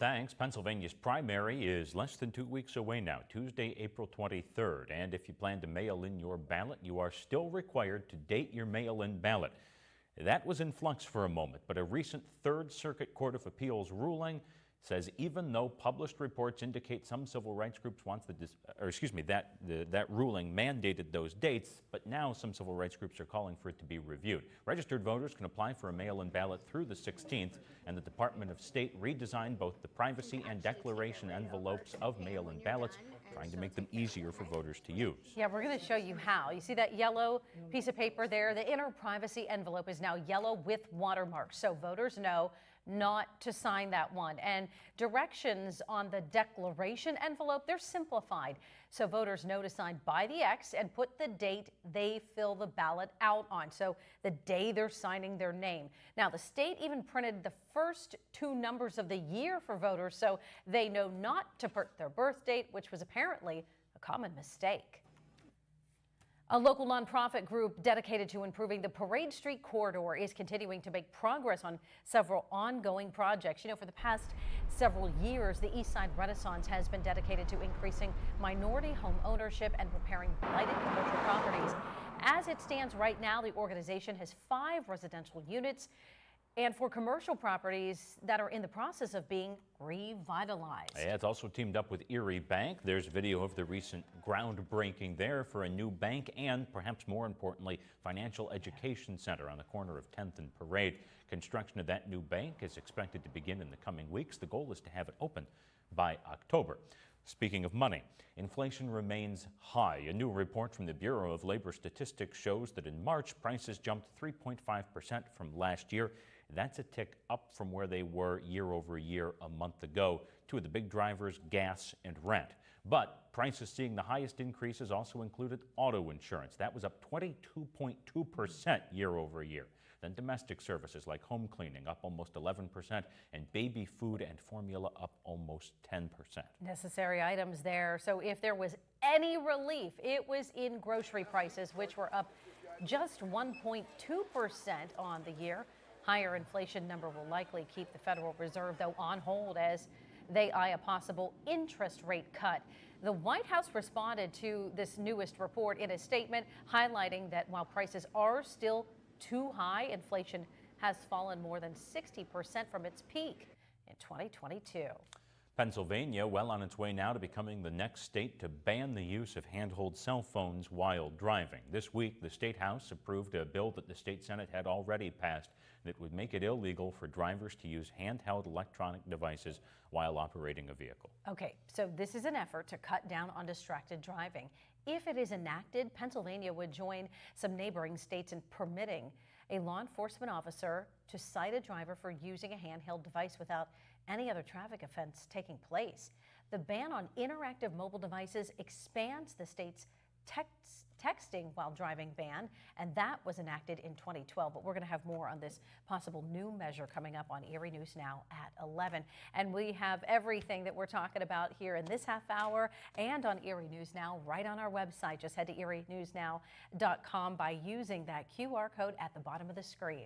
Thanks. Pennsylvania's primary is less than 2 weeks away now, Tuesday, April 23rd. And if you plan to mail in your ballot, you are still required to date your mail-in ballot. That was in flux for a moment, but a recent Third Circuit Court of Appeals ruling says even though published reports indicate some civil rights groups want that ruling mandated those dates, but now some civil rights groups are calling for it to be reviewed. Registered voters can apply for a mail-in ballot through the 16th, and the Department of State redesigned both the privacy and declaration envelopes of mail-in ballots, trying to make them easier for voters to use. Yeah, we're going to show you how. You see that yellow piece of paper there? The inner privacy envelope is now yellow with watermarks, so voters know not to sign that one. And directions on the declaration envelope, they're simplified, so voters know to sign by the X and put the date they fill the ballot out on, so the day they're signing their name. Now, the state even printed the first two numbers of the year for voters so they know not to put their birth date, which was apparently a common mistake. A local nonprofit group dedicated to improving the Parade Street corridor is continuing to make progress on several ongoing projects. You know, for the past several years, the East Side Renaissance has been dedicated to increasing minority home ownership and repairing blighted commercial properties. As it stands right now, the organization has 5 residential units and 4 commercial properties that are in the process of being revitalized. Yeah, it's also teamed up with Erie Bank. There's video of the recent groundbreaking there for a new bank and, perhaps more importantly, financial education center on the corner of 10th and Parade. Construction of that new bank is expected to begin in the coming weeks. The goal is to have it open by October. Speaking of money, inflation remains high. A new report from the Bureau of Labor Statistics shows that in March, prices jumped 3.5% from last year. That's a tick up from where they were year over year a month ago. Two of the big drivers, gas and rent. But prices seeing the highest increases also included auto insurance. That was up 22.2% year over year. Then domestic services like home cleaning up almost 11%, and baby food and formula up almost 10%. Necessary items there. So if there was any relief, it was in grocery prices, which were up just 1.2% on the year. Higher inflation number will likely keep the Federal Reserve, though, on hold as they eye a possible interest rate cut. The White House responded to this newest report in a statement highlighting that while prices are still too high, inflation has fallen more than 60% from its peak in 2022. Pennsylvania, well on its way now to becoming the next state to ban the use of handheld cell phones while driving. This week, the State House approved a bill that the State Senate had already passed that would make it illegal for drivers to use handheld electronic devices while operating a vehicle. Okay, so this is an effort to cut down on distracted driving. If it is enacted, Pennsylvania would join some neighboring states in permitting a law enforcement officer to cite a driver for using a handheld device without any other traffic offense taking place. The ban on interactive mobile devices expands the state's texting while driving ban, and that was enacted in 2012. But we're going to have more on this possible new measure coming up on Erie News Now at 11. And we have everything that we're talking about here in this half hour and on Erie News Now right on our website. Just head to erienewsnow.com by using that QR code at the bottom of the screen.